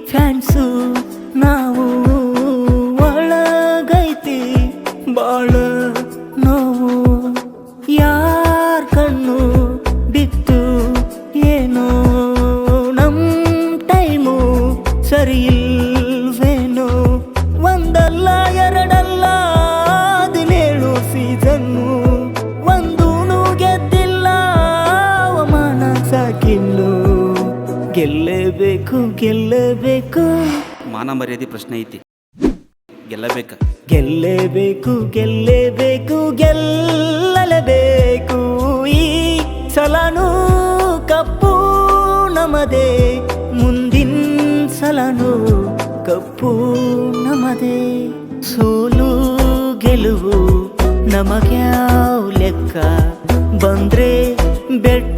fans ನಾವು ಒಳಗೈತಿ ಬಾಳ ನೋವು ಯಾರ್ ಕಣ್ಣು ಬಿತ್ತು ಏನೋ ನಮ್ ಟೈಮು ಸರಿಯಿಲ್ವೇನೋ ಒಂದಲ್ಲ ಎರಡಲ್ಲ 17 ಸೀಸನ್ನು ಒಂದೂನು ಗೆದ್ದಿಲ್ಲ ಅವಮಾನ ಸಾಕಿನ್ನು ಗೆಲ್ಲೇಬೇಕು ಗೆಲ್ಲೇಬೇಕು ಮಾನ ಮರ್ಯಾದೆ ಪ್ರಶ್ನೆ ಐತಿ ಗೆಲ್ಲಬೇಕ ಗೆಲ್ಲೇಬೇಕು ಗೆಲ್ಲೇಬೇಕು ಗೆಲ್ಲಲೇಬೇಕು ಈ ಸಲನೂ ಕಪ್ಪು ನಮದೇ ಮುಂದಿನ ಸಲನೂ ಕಪ್ಪು ನಮದೇ ಸೋಲು ಗೆಲುವು ನಮಗ್ಯಾವ ಲೆಕ್ಕ ಬಂದ್ರೆ ಬೆಟ್ಟ